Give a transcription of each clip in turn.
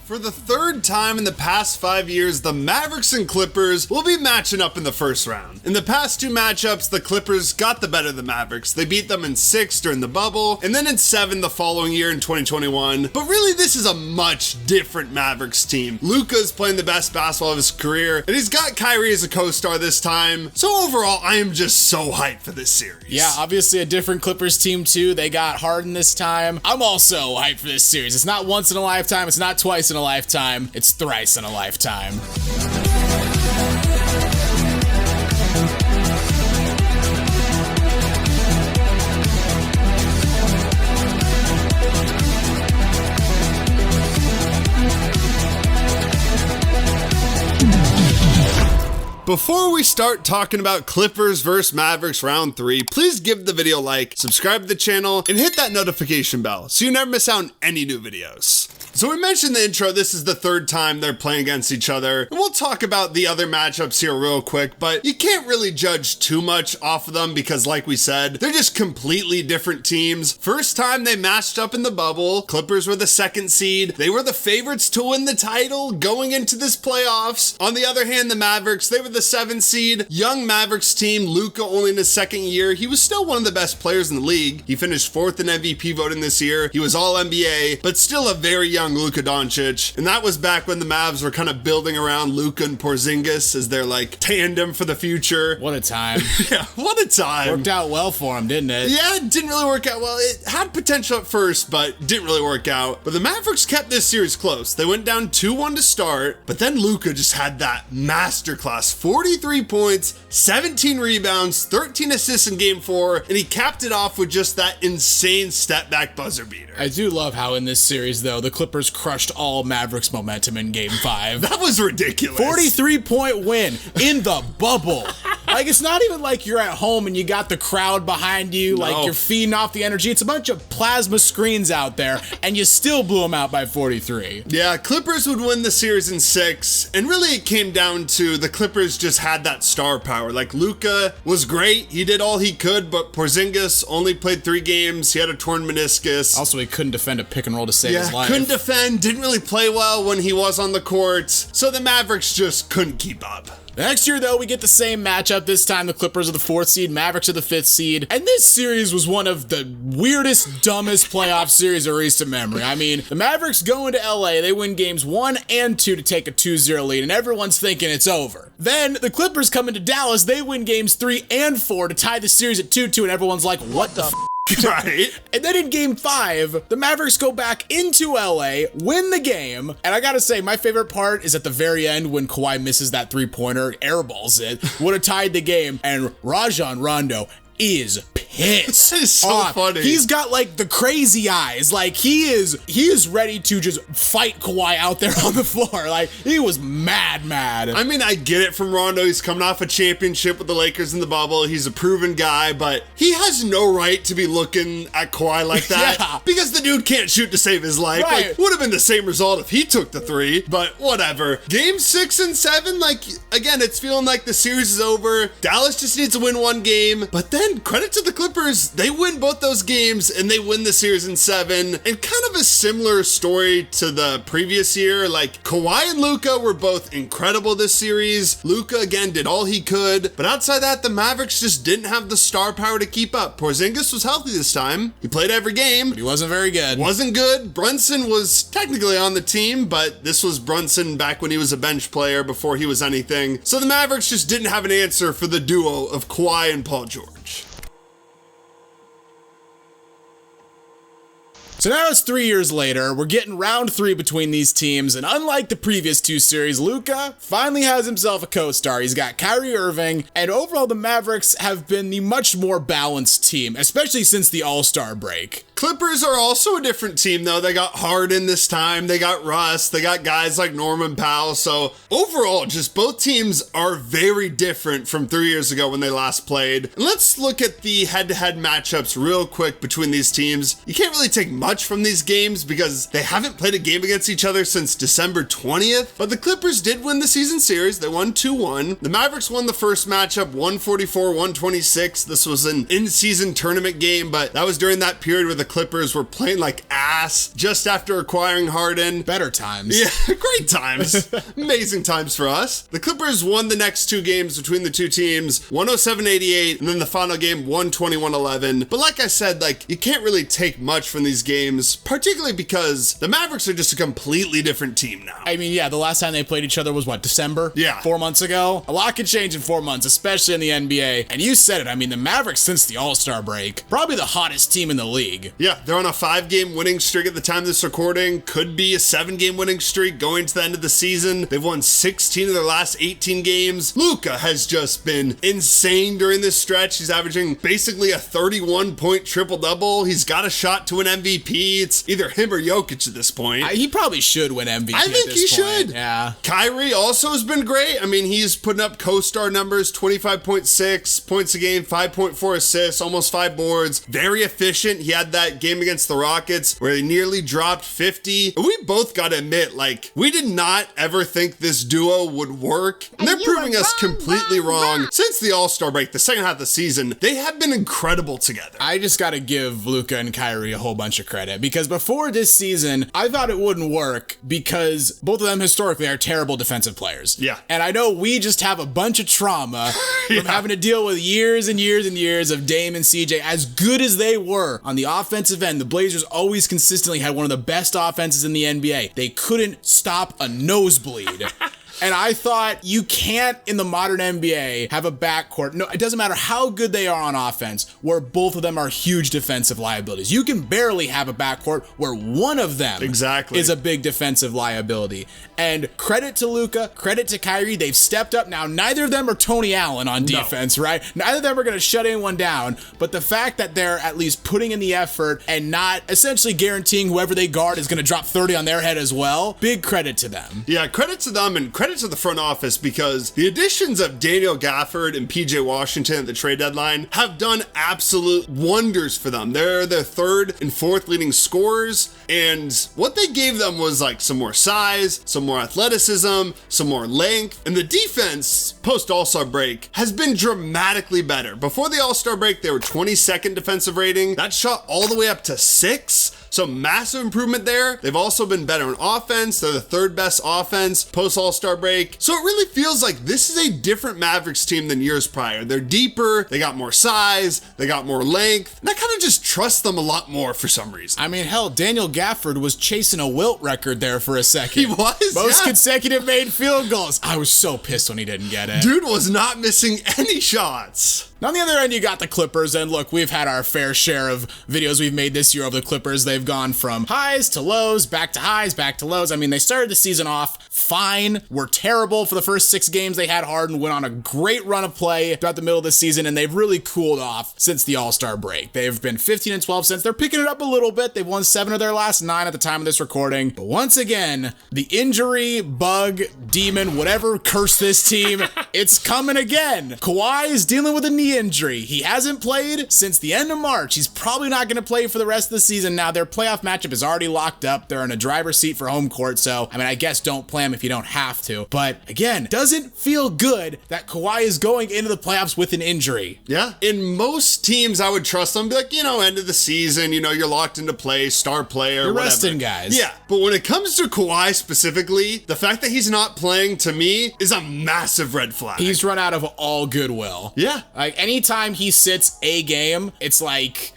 For the third time in the past 5 years, the Mavericks and Clippers will be matching up in the first round. In the past two matchups, the Clippers got the better of the Mavericks. They beat them in 6 during the bubble, and then in 7 the following year in 2021. But really, this is a much different Mavericks team. Luka's playing the best basketball of his career, and he's got Kyrie as a co-star this time. So overall, I am just so hyped for this series. Yeah, obviously a different Clippers team too. They got Harden this time. I'm also hyped for this series. It's not once in a lifetime. It's not twice in a lifetime. It's thrice in a lifetime. Before we start talking about Clippers versus Mavericks round 3, please give the video a like, subscribe to the channel, and hit that notification bell so you never miss out on any new videos. So we mentioned in the intro, this is the third time they're playing against each other. And we'll talk about the other matchups here real quick, but you can't really judge too much off of them because like we said, they're just completely different teams. First time they matched up in the bubble, Clippers were the 2nd seed. They were the favorites to win the title going into this playoffs. On the other hand, the Mavericks, they were the 7th seed. Young Mavericks team, Luka only in his 2nd year. He was still one of the best players in the league. He finished 4th in MVP voting this year. He was all NBA, but still a very young Luka Doncic. And that was back when the Mavs were kind of building around Luka and Porzingis as their like tandem for the future. What a time. Yeah, what a time. Worked out well for him, didn't it? Yeah, it didn't really work out well. It had potential at first, but didn't really work out. But the Mavericks kept this series close. They went down 2-1 to start, but then Luka just had that masterclass 43 points, 17 rebounds, 13 assists in game 4, and he capped it off with just that insane step back buzzer beater. I do love how in this series, though, the Clippers crushed all Mavericks momentum in game 5. That was ridiculous. 43-point win in the bubble. Like, it's not even like you're at home and you got the crowd behind you, like you're feeding off the energy. It's a bunch of plasma screens out there, and you still blew them out by 43. Yeah, Clippers would win the series in 6, and really it came down to the Clippers just had that star power. Like, Luka was great. He did all he could, but Porzingis only played 3 games. He had a torn meniscus. Also, he couldn't defend a pick and roll to save his life. Couldn't defend, didn't really play well when he was on the court, so the Mavericks just couldn't keep up. Next year, though, we get the same matchup. This time, the Clippers are the 4th seed, Mavericks are the 5th seed. And this series was one of the weirdest, dumbest playoff series of recent memory. I mean, the Mavericks go into LA, they win games 1 and 2 to take a 2-0 lead, and everyone's thinking it's over. Then, the Clippers come into Dallas, they win games 3 and 4 to tie the series at 2-2, and everyone's like, what the f***? Right. And then in game 5, the Mavericks go back into LA, win the game, and I gotta say, my favorite part is at the very end when Kawhi misses that 3-pointer, airballs it, would have tied the game, and Rajon Rondo is pissed. That is so funny. He's got like the crazy eyes. Like he is ready to just fight Kawhi out there on the floor. Like he was mad. I mean, I get it from Rondo. He's coming off a championship with the Lakers in the bubble. He's a proven guy, but he has no right to be looking at Kawhi like that. Yeah. Because the dude can't shoot to save his life. Right. Like, would have been the same result if he took the 3, but whatever. Game 6 and 7, like, again, it's feeling like the series is over. Dallas just needs to win 1 game, but then credit to the Clippers, they win both those games and they win the series in 7. And kind of a similar story to the previous year. Like Kawhi and Luka were both incredible this series. Luka again did all he could, but outside that, the Mavericks just didn't have the star power to keep up. Porzingis was healthy this time. He played every game. But he wasn't very good. Wasn't good. Brunson was technically on the team, but this was Brunson back when he was a bench player before he was anything. So the Mavericks just didn't have an answer for the duo of Kawhi and Paul George. So now it's 3 years later, we're getting round 3 between these teams, and unlike the previous 2 series, Luka finally has himself a co-star. He's got Kyrie Irving, and overall the Mavericks have been the much more balanced team, especially since the All-Star break. Clippers are also a different team, though. They got Harden this time. They got Russ. They got guys like Norman Powell. So overall, just both teams are very different from 3 years ago when they last played. And let's look at the head-to-head matchups real quick between these teams. You can't really take much from these games because they haven't played a game against each other since December 20th. But the Clippers did win the season series. They won 2-1. The Mavericks won the first matchup 144-126. This was an in-season tournament game, but that was during that period where the the Clippers were playing like ass just after acquiring Harden. Better times. Yeah, great times. Amazing times for us. The Clippers won the next two games between the two teams, 107-88, and then the final game, 121-11. But like I said, like, you can't really take much from these games, particularly because the Mavericks are just a completely different team now. I mean, yeah, the last time they played each other was what, December? Yeah. 4 months ago? A lot can change in 4 months, especially in the NBA. And you said it, I mean, the Mavericks since the All-Star break, probably the hottest team in the league. Yeah, they're on a 5-game winning streak at the time of this recording. Could be a 7-game winning streak going to the end of the season. They've won 16 of their last 18 games. Luka has just been insane during this stretch. He's averaging basically a 31-point triple-double. He's got a shot to an MVP. It's either him or Jokic at this point. He probably should win MVP. I think he should. Yeah. Kyrie also has been great. I mean, he's putting up co-star numbers, 25.6 points a game, 5.4 assists, almost 5 boards. Very efficient. He had that game against the Rockets where he nearly dropped 50. We both got to admit, like, we did not ever think this duo would work. And they're proving us completely wrong. Since the All-Star break, the second half of the season, they have been incredible together. I just got to give Luka and Kyrie a whole bunch of credit because before this season, I thought it wouldn't work because both of them historically are terrible defensive players. Yeah. And I know we just have a bunch of trauma from having to deal with years and years and years of Dame and CJ. As good as they were on the offensive end, the Blazers always consistently had one of the best offenses in the NBA. They couldn't stop a nosebleed. And I thought you can't, in the modern NBA, have a backcourt. No, it doesn't matter how good they are on offense, where both of them are huge defensive liabilities. You can barely have a backcourt where one of them is a big defensive liability. And credit to Luka, credit to Kyrie, they've stepped up. Now, neither of them are Tony Allen on defense, right? Neither of them are going to shut anyone down. But the fact that they're at least putting in the effort and not essentially guaranteeing whoever they guard is going to drop 30 on their head as well, big credit to them. Yeah, credit to them and credit to the front office because the additions of Daniel Gafford and PJ Washington at the trade deadline have done absolute wonders for them. They're their third and fourth leading scorers, and what they gave them was like some more size, some more athleticism, some more length, and the defense post All-Star break has been dramatically better. Before the All-Star break, they were 22nd defensive rating. That shot all the way up to 6. So massive improvement there. They've also been better on offense. They're the third best offense post All-Star break. So it really feels like this is a different Mavericks team than years prior. They're deeper. They got more size. They got more length. And I kind of just trust them a lot more for some reason. I mean, hell, Daniel Gafford was chasing a Wilt record there for a second. He was? Most consecutive made field goals. I was so pissed when he didn't get it. Dude was not missing any shots. On the other end, you got the Clippers, and look, we've had our fair share of videos we've made this year of the Clippers. They've gone from highs to lows, back to highs, back to lows. I mean, they started the season off fine, were terrible for the first 6 games they had Harden, went on a great run of play throughout the middle of the season, and they've really cooled off since the All-Star break. They've been 15-12 since. They're picking it up a little bit. They've won 7 of their last 9 at the time of this recording. But once again, the injury, bug, demon, whatever cursed this team, it's coming again. Kawhi is dealing with a knee injury. He hasn't played since the end of March. He's probably not going to play for the rest of the season. Now, their playoff matchup is already locked up. They're in a driver's seat for home court, so, I mean, I guess don't play him if you don't have to. But, again, doesn't feel good that Kawhi is going into the playoffs with an injury. Yeah. In most teams, I would trust them. Be like, end of the season, you're locked into play, star player, You're whatever. resting guys. Yeah. But when it comes to Kawhi specifically, the fact that he's not playing, to me, is a massive red flag. He's run out of all goodwill. Yeah. Like, anytime he sits a game, it's like,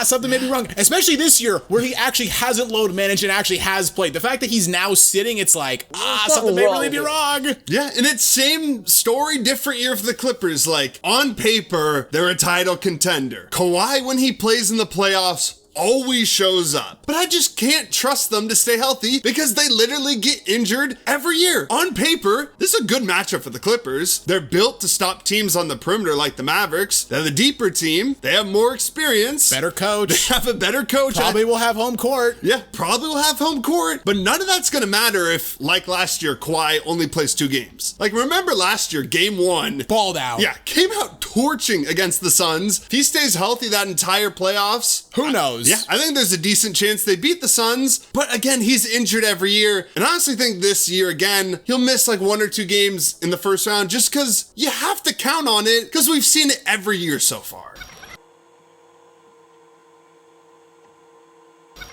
something may be wrong. Especially this year, where he actually hasn't load managed and actually has played. The fact that he's now sitting, it's like, something may really be wrong. Yeah, and it's same story, different year for the Clippers. Like, on paper, they're a title contender. Kawhi, when he plays in the playoffs, always shows up. But I just can't trust them to stay healthy because they literally get injured every year. On paper, this is a good matchup for the Clippers. They're built to stop teams on the perimeter like the Mavericks. They're the deeper team. They have more experience. Better coach. They have a better coach. Probably will have home court. Yeah, probably will have home court. But none of that's going to matter if, like last year, Kawhi only plays 2 games. Like, remember last year, game 1. Balled out. Yeah, came out torching against the Suns. If he stays healthy that entire playoffs, who knows? Yeah, I think there's a decent chance they beat the Suns, but again, he's injured every year, and I honestly think this year, again, he'll miss like 1 or 2 games in the first round just because you have to count on it because we've seen it every year so far.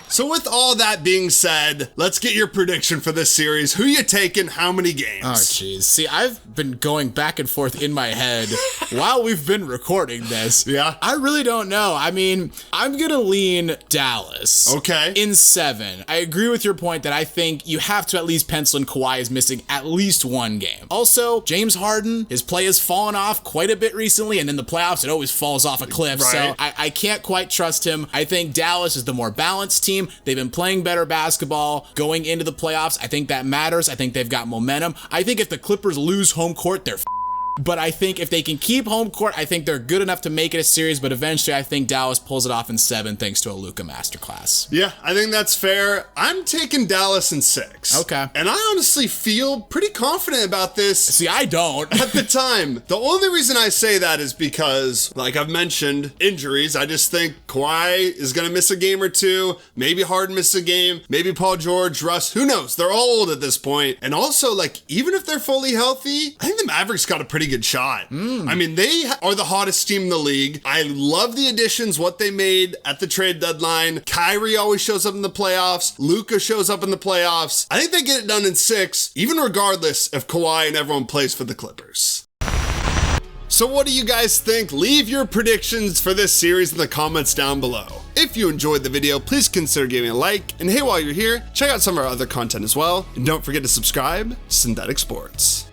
So with all that being said, let's get your prediction for this series. Who you taking? How many games? Oh, jeez. See, I've been going back and forth in my head while we've been recording this. Yeah? I really don't know. I mean, I'm going to lean Dallas. Okay. In 7. I agree with your point that I think you have to at least pencil in Kawhi is missing at least one game. Also, James Harden, his play has fallen off quite a bit recently, and in the playoffs, it always falls off a cliff. Right. So I can't quite trust him. I think Dallas is the more balanced team. They've been playing better basketball going into the playoffs. I think that matters. I think they've got momentum. I think if the Clippers lose home court, they're but I think if they can keep home court, I think they're good enough to make it a series, but eventually I think Dallas pulls it off in 7 thanks to a Luka masterclass. Yeah, I think that's fair. I'm taking Dallas in 6. Okay. And I honestly feel pretty confident about this. See, I don't. At the time. The only reason I say that is because, like I've mentioned, injuries. I just think Kawhi is going to miss a game or two. Maybe Harden misses a game. Maybe Paul George, Russ. Who knows? They're all old at this point. And also, like, even if they're fully healthy, I think the Mavericks got a pretty good shot. I mean, they are the hottest team in the league. I love the additions, what they made at the trade deadline. Kyrie always shows up in the playoffs. Luka shows up in the playoffs. I think they get it done in 6, even regardless if Kawhi and everyone plays for the Clippers. So what do you guys think? Leave your predictions for this series in the comments down below. If you enjoyed the video, please consider giving a like. And hey, while you're here, check out some of our other content as well. And don't forget to subscribe to Synthetic Sports.